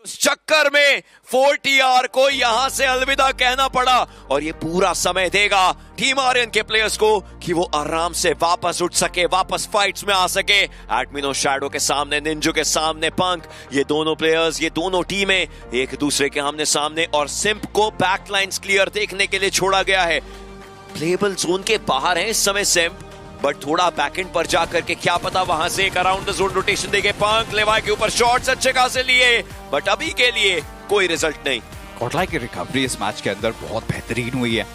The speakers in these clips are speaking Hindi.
उस चक्कर में 4TR को यहां से अलविदा कहना पड़ा और ये पूरा समय देगा टीम आर्यन के प्लेयर्स को कि वो आराम से वापस उठ सके, वापस फाइट्स में आ सके। एडमिनो शैडो के सामने, निंजू के सामने पंक, ये दोनों प्लेयर्स, ये दोनों टीमें एक दूसरे के आमने सामने और सिंप को बैकलाइंस क्लियर देखने के लिए छोड़ा गया है। प्लेबल जोन के बाहर है इस समय सिंप, बट थोड़ा बैकएंड पर जाकर के क्या पता वहां से एक अराउंड द जोन रोटेशन देके पंक लेवाई के ऊपर शॉट्स अच्छे खासे लिए, बट अभी के लिए कोई रिजल्ट नहीं। गॉडलाइक की रिकवरी इस मैच के अंदर बहुत बेहतरीन हुई है।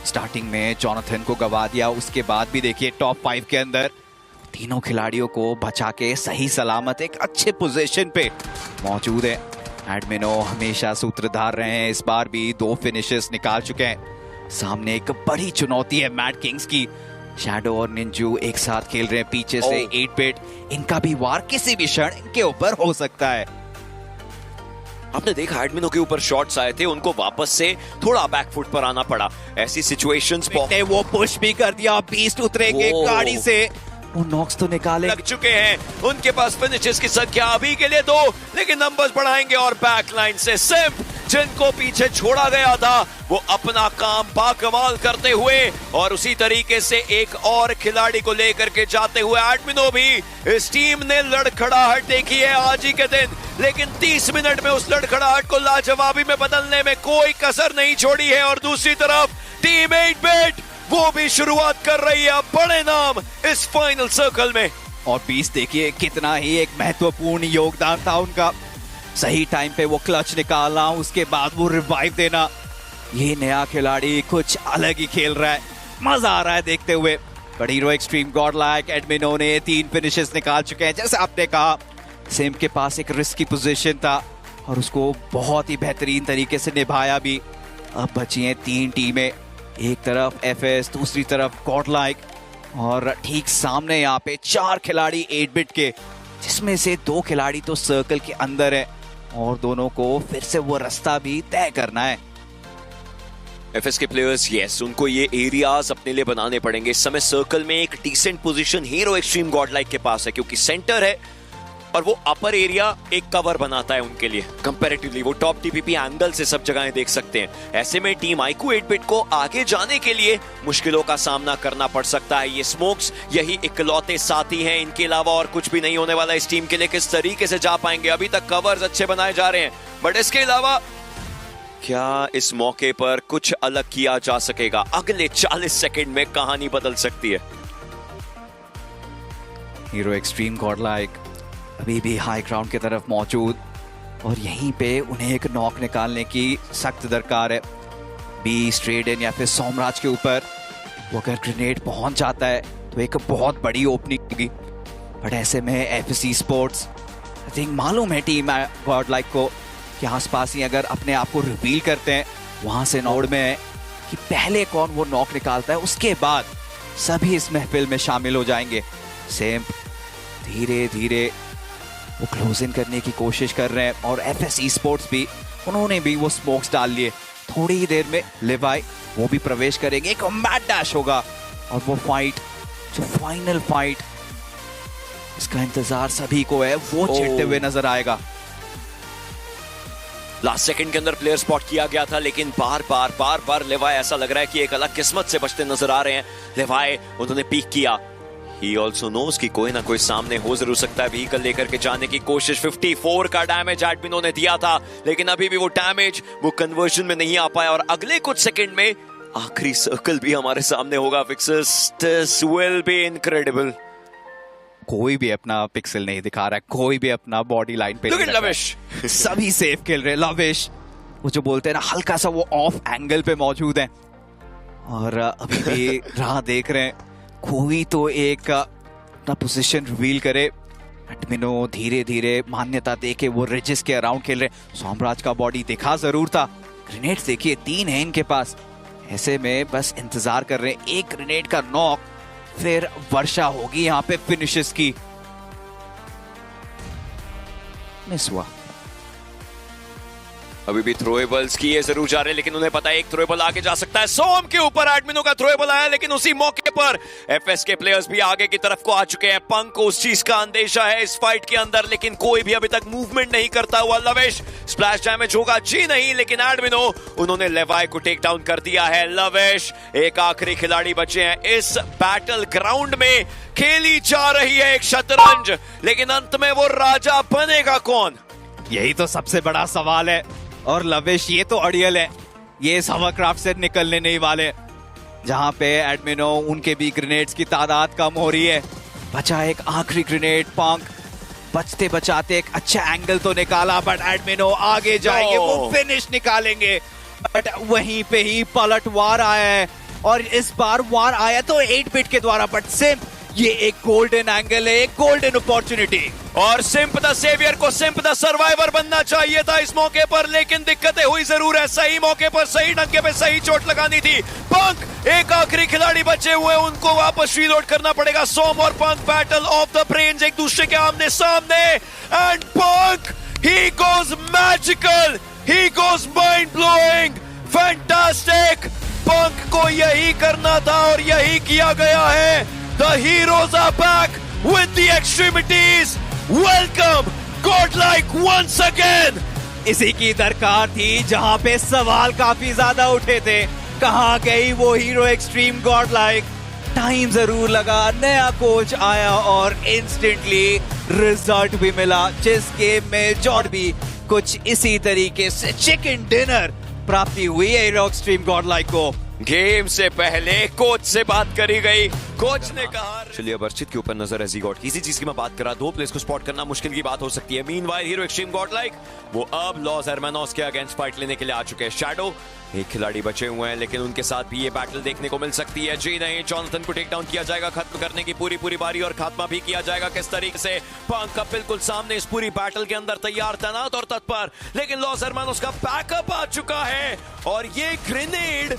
स्टार्टिंग में जॉनथन को गवा दिया, उसके बाद भी देखिए टॉप 5 के अंदर तीनों खिलाड़ियों को बचा के सही सलामत एक अच्छे पोजीशन पे मौजूद है। एडमिनो हमेशा सूत्रधार रहे हैं, इस बार भी 2 फिनिशेस निकाल चुके हैं। सामने एक बड़ी चुनौती है मैड किंग्स की। शैडो और निंजू एक साथ खेल रहे हैं पीछे से 8 बिट, इनका भी वार किसी भी क्षण इनके ऊपर हो सकता है। आपने देखा एडमिनो के ऊपर शॉट्स आए थे, उनको वापस से थोड़ा बैकफुट पर आना पड़ा। ऐसी सिचुएशंस ने वो पुश भी कर दिया, बीस्ट उतरेंगे गाड़ी से, वो नॉक्स तो निकाले लग चुके हैं। उनके पास फिनिशेस की संख्या अभी के लिए 2, लेकिन नंबर्स बढ़ाएंगे और बैकलाइन से सिंप जिनको पीछे छोड़ा गया था वो अपना काम बाकमाल करते हुए और उसी तरीके से एक और खिलाड़ी को लेकर के जाते हुए एडमिनो भी इस टीम ने लड़खड़ाहट देखी है आज ही के दिन, लेकिन 30 मिनट में उस लड़खड़ाहट को लाजवाबी में बदलने में कोई कसर नहीं छोड़ी है। और दूसरी तरफ टीम 8 बिट वो भी शुरुआत कर रही है बड़े नाम इस फाइनल सर्कल में। और 20 देखिए कितना ही एक महत्वपूर्ण योगदान था उनका, सही टाइम पे वो क्लच निकालना, उसके बाद वो रिवाइव देना। ये नया खिलाड़ी कुछ अलग ही खेल रहा है, मजा आ रहा है देखते हुए। बट हीरो एक्सट्रीम गॉडलाइक एडमिनो ने 3 फिनिशेस निकाल चुके हैं। जैसे आपने कहा सिम के पास एक रिस्की पोजीशन था और उसको बहुत ही बेहतरीन तरीके से निभाया भी। अब बची हैं 3 टीमें, एक तरफ एफएस, दूसरी तरफ गॉडलाइक और ठीक सामने यहाँ पे 4 खिलाड़ी 8 बिट के, जिसमें से 2 खिलाड़ी तो सर्कल के अंदर है और दोनों को फिर से वो रास्ता भी तय करना है। एफएस के प्लेयर्स यस, उनको ये एरियाज अपने लिए बनाने पड़ेंगे। इस समय सर्कल में एक decent position hero extreme godlike के पास है, क्योंकि सेंटर है और वो अपर एरिया एक कवर बनाता है उनके लिए कंपैरेटिवली। वो टॉप टीपीपी एंगल से सब जगहें देख सकते हैं। ऐसे में टीम आईक्यू 8 बिट को आगे जाने के लिए मुश्किलों का सामना करना पड़ सकता है। ये स्मोक्स यही इकलौते साथी हैं, इनके अलावा और कुछ भी नहीं होने वाला इस टीम के लिए। किस तरीके से जा पाएंगे, अभी तक कवर्स अच्छे बनाए जा रहे हैं, बट इसके अलावा क्या इस मौके पर कुछ अलग किया जा सकेगा? अगले 40 सेकंड में कहानी बदल सकती है। हीरो एक्सट्रीम गॉडलाइक अभी भी हाई ग्राउंड की तरफ मौजूद और यहीं पे उन्हें एक नॉक निकालने की सख्त दरकार है। बी स्ट्रेडन या फिर सोमराज के ऊपर वो अगर ग्रेनेड पहुंच जाता है तो एक बहुत बड़ी ओपनिंग होगी। बट ऐसे में एफएससी स्पोर्ट्स आई थिंक मालूम है टीम गॉडलाइक को कि आसपास ही अगर अपने आप को रिवील करते हैं, वहां से नोड में है कि पहले कौन वो नॉक निकालता है, उसके बाद सभी इस महफिल में शामिल हो जाएंगे। सिंप धीरे धीरे वो क्लोज इन करने की कोशिश कर रहे हैं और एफएससी स्पोर्ट्स भी, उन्होंने भी वो स्मोक्स डाल लिए। थोड़ी ही देर में लेवाई वो भी प्रवेश करेंगे, एक मैड डैश होगा और वो फाइट, जो फाइनल फाइट, इसका इंतजार सभी को है, वो छिड़ते हुए नजर आएगा। लास्ट सेकंड के अंदर प्लेयर स्पॉट किया गया था, लेकिन बार बार लेवाई ऐसा लग रहा है कि एक अलग किस्मत से बचते नजर आ रहे हैं। लेवाई उन्होंने पीक किया, He also knows कि कोई ना कोई सामने हो जरूर सकता है। व्हीकल लेकर के जाने की कोशिश, 54 का डैमेज एडमिनो ने दिया था, लेकिन अभी भी वो डैमेज वो कन्वर्जन में नहीं आ पाया और अगले कुछ सेकंड में आखिरी सर्कल भी हमारे सामने होगा। Fixes, this will be incredible। कोई भी अपना पिक्सल नहीं दिखा रहा है, कोई भी अपना बॉडी लाइन पे नहीं लविश सभी सेफ खेल रहे हैं। लविश वो जो बोलते हैं ना, हल्का सा वो ऑफ एंगल पे मौजूद है और अभी भी राह देख रहे हैं कोई तो एक अपना पोजीशन रिवील करे। एडमिनो धीरे धीरे मान्यता देके वो रिजिस के अराउंड खेल रहे। सोमराज का बॉडी दिखा जरूर था, ग्रेनेड्स देखिए 3 है इनके पास। ऐसे में बस इंतजार कर रहे हैं एक ग्रेनेड का नॉक, फिर वर्षा होगी यहाँ पे फिनिशेस की। मिस हुआ। अभी भी थ्रोएबल्स किए जरूर जा रहे हैं, लेकिन उन्हें पता है एक थ्रोएबल आगे जा सकता है। सोम के ऊपर एडमिनो का थ्रोएबल आया, लेकिन उसी मौके पर एफएस के प्लेयर्स भी आगे की तरफ को आ चुके हैं। पंक को उस चीज का अंदेशा है इस फाइट के अंदर, लेकिन कोई भी अभी तक मूवमेंट नहीं करता हुआ। लवेश स्प्लैश डैमेज होगा जी नहीं, लेकिन एडमिनो उन्होंने लेवाई को टेक डाउन कर दिया है। लवेश एक आखिरी खिलाड़ी बचे हैं इस बैटल ग्राउंड में। खेली जा रही है एक शतरंज, लेकिन अंत में वो राजा बनेगा कौन, यही तो सबसे बड़ा सवाल है। और लवेश ये तो अड़ियल है, ये इस हवाक्राफ्ट से निकलने नहीं वाले। जहां पे एडमिनो उनके भी ग्रेनेड्स की तादाद कम हो रही है। बचा एक आखिरी ग्रेनेड, पंक बचते बचाते एक अच्छा एंगल तो निकाला, बट एडमिनो आगे जाएंगे, वो फिनिश निकालेंगे। बट वहीं पे ही पलटवार आया है, और इस बार वार आया तो 8 बिट के द्वारा, बट सिंप ये एक गोल्डन एंगल है, एक गोल्डन अपॉर्चुनिटी। और सिंप द सेवियर को सिंप द सर्वाइवर बनना चाहिए था इस मौके पर, लेकिन दिक्कतें हुई जरूर है। सही मौके पर सही डंके पे सही चोट लगानी थी। पंक एक आखिरी खिलाड़ी बचे हुए, उनको वापस रीलोड करना पड़ेगा। सोम और Punk battle of the brains एक दूसरे के आमने सामने, and Punk he goes magical, he goes mind blowing, fantastic. Punk को यही करना था और यही किया गया है। The heroes are back with the extremities. Welcome, Godlike once again. इसी की दरकार थी, जहां पे सवाल काफी ज्यादा उठे थे। कहां गई वो हीरो एक्सट्रीम गॉडलाइक? टाइम जरूर लगा, नया कोच आया और इंस्टेंटली रिजल्ट भी मिला। जिस गेम में जॉर्ड भी कुछ इसी तरीके से चिकन डिनर प्राप्ति हुई है हीरो एक्सट्रीम गॉडलाइक को। गेम से पहले कोच से बात करी गई, कोच ने कहा। चलिए अब अर्चित के ऊपर नजर है ज़ीगॉड। किसी चीज की मैं बात करा, 2 प्लेस को स्पॉट करना मुश्किल की बात हो सकती है। मीनवाइल हीरो एक्सट्रीम गॉडलाइक वो अब लॉस हरमानोस के अगेंस्ट फाइट लेने के लिए आ चुके हैं। शैडो एक खिलाड़ी बचे हुए हैं, लेकिन उनके साथ भी ये बैटल देखने को मिल सकती है। जी नहीं, जॉनथन को टेक डाउन किया जाएगा, खत्म करने की पूरी बारी, और खात्मा भी किया जाएगा किस तरीके से। पंक का बिल्कुल सामने इस पूरी बैटल के अंदर तैयार, तैनात और तत्पर, लेकिन लॉस हरमानोस का बैकअप आ चुका है और ये ग्रेनेड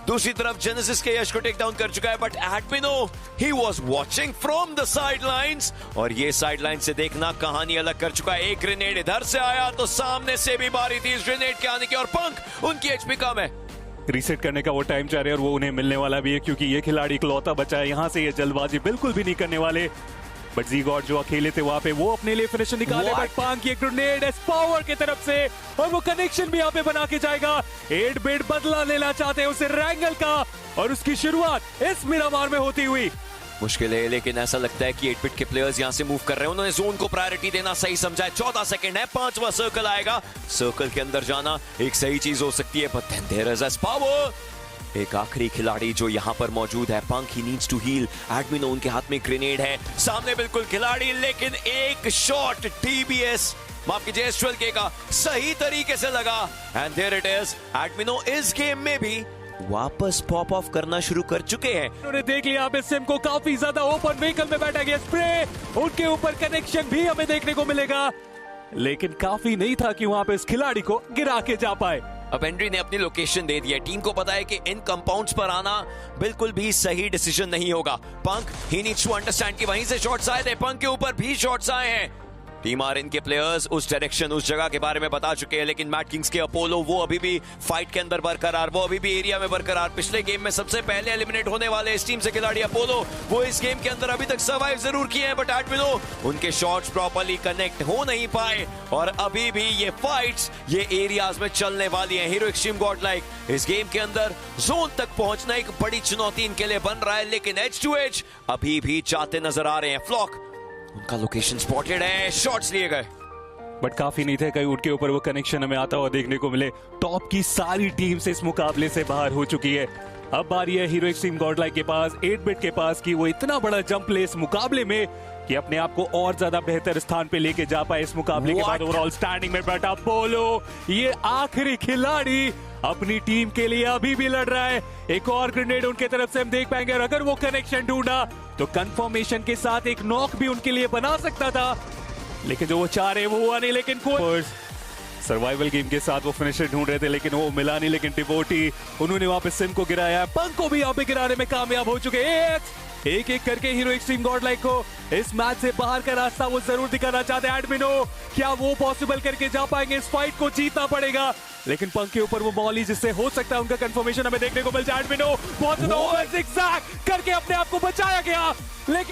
दूसरी तरफ जेनेसिस के यश को टेक डाउन कर चुका है। But Admino he was watching from the sidelines, और ये साइडलाइन से देखना कहानी अलग कर चुका है। एक ग्रेनेड इधर से आया तो सामने से भी बारी थी इस ग्रेनेड के आने की, और पंक उनकी एचपी कम है। रीसेट करने का वो टाइम चाह रहे हैं और वो उन्हें मिलने वाला भी है, क्योंकि ये खिलाड़ी इकलौता बचा है। यहाँ से ये जल्दबाजी बिल्कुल भी नहीं करने वाले। बट ज़ीगॉड जो अकेले थे वहां पे, वो अपने लिए फिनिशर निकाले। बट पंक ये ग्रेनेड एस पावर की तरफ से, और वो कनेक्शन भी यहाँ पे बना के जाएगा। 8 बिट बदला लेना चाहते हैं उसे रैंगल का, और उसकी शुरुआत इस मिरामार में होती हुई। मुश्किल है, लेकिन ऐसा लगता है कि 8 बिट के प्लेयर्स यहां से मूव कर रहे हैं। उन्होंने जोन को प्रायोरिटी देना सही समझा है। 14 सेकंड है, 5वां सर्कल आएगा। सर्कल के अंदर जाना एक सही चीज हो सकती है, but then there is as power. एक आखिरी खिलाड़ी जो यहां पर मौजूद है, punk he needs to heal. एडमिनो उनके हाथ में ग्रेनेड है, सामने बिल्कुल खिलाड़ी, लेकिन एक शॉट टीबीएस माफ कीजिए S12K का सही तरीके से लगा, एंड देयर इट इज। एडमिनो इस गेम में भी वापस पॉप ऑफ करना शुरू कर चुके हैं। उन्होंने देख लिया अब सिम को काफी ज्यादा ओपन व्हीकल में बैठा गया स्प्रे, उनके ऊपर कनेक्शन भी हमें देखने को मिलेगा, लेकिन काफी नहीं था कि वहां पे इस खिलाड़ी को गिरा के जा पाए। अब हेनरी ने अपनी लोकेशन दे दी है। टीम को पता है कि इन कंपाउंड्स पर आना बिल्कुल भी सही डिसीजन नहीं होगा। पंक ही नीड्स टू अंडरस्टैंड कि वहीं से शॉट्स आए थे, पंक के ऊपर भी शॉट्स आए हैं। टीम आरएन के प्लेयर्स उस डायरेक्शन, उस जगह के बारे में बता चुके हैं, लेकिन मैट किंग्स के अपोलो वो अभी भी फाइट के अंदर बरकरार, वो अभी भी एरिया में बरकरार। पिछले गेम में सबसे पहले एलिमिनेट होने वाले इस टीम से खिलाड़ी अपोलो, वो इस गेम के अंदर अभी तक सर्वाइव जरूर किए हैं, बट एडमिनो उनके शॉट्स प्रॉपर्ली कनेक्ट हो नहीं पाए, और अभी भी ये फाइट्स ये एरियाज में चलने वाली हैं। हीरो एक्सट्रीम गॉडलाइक इस गेम के अंदर जोन तक पहुंचना एक बड़ी चुनौती इनके लिए बन रहा है, लेकिन एज टू एज अभी भी जाते नजर आ रहे हैं। फ्लॉक उनका लोकेशन स्पॉटेड है, शॉट्स लिए गए, बट काफी नहीं थे, कहीं उनके ऊपर वो कनेक्शन हमें आता हुआ देखने को मिले। टॉप की सारी टीम से इस मुकाबले से बाहर हो चुकी है। अब बारी है हीरो एक्सट्रीम गॉडलाइक के पास, 8 बिट के पास, कि वो इतना बड़ा जंप ले इस मुकाबले में कि अपने आप को और ज्यादा बेहतर स्थान पे लेके जा पाए। इस मुकाबले के बाद ओवरऑल स्टैंडिंग में बैठा पोलो, ये आखिरी खिलाड़ी अपनी टीम के लिए अभी भी लड़ रहा है। एक और ग्रेनेड उनके तरफ से हम देख पाएंगे, और अगर वो कनेक्शन ढूंढा तो कंफर्मेशन के साथ एक नॉक भी उनके लिए बना सकता था, लेकिन जो वो चाह रहे वो हुआ नहीं। लेकिन सर्वाइवल गेम के साथ वो फिनिशर ढूंढ रहे थे, लेकिन वो मिला नहीं। लेकिन डिवोटी उन्होंने वहां पे सिम को गिराया, पंक को भी यहाँ पे गिराने में कामयाब हो चुके हैं। एक एक करके हीरो एक्सट्रीम गॉडलाइक को इस मैच से बाहर का रास्ता वो जरूर दिखाना चाहते हैं एडमिनो। क्या वो पॉसिबल करके जा पाएंगे? इस फाइट को जीतना पड़ेगा, लेकिन पंख के ऊपर वो मॉली जिससे हो सकता है उनका कंफर्मेशन हमें देखने को मिल जाए। एडमिनो बहुत ज्यादा जिगजैग करके अपने आप को बचाया गया, लेकिन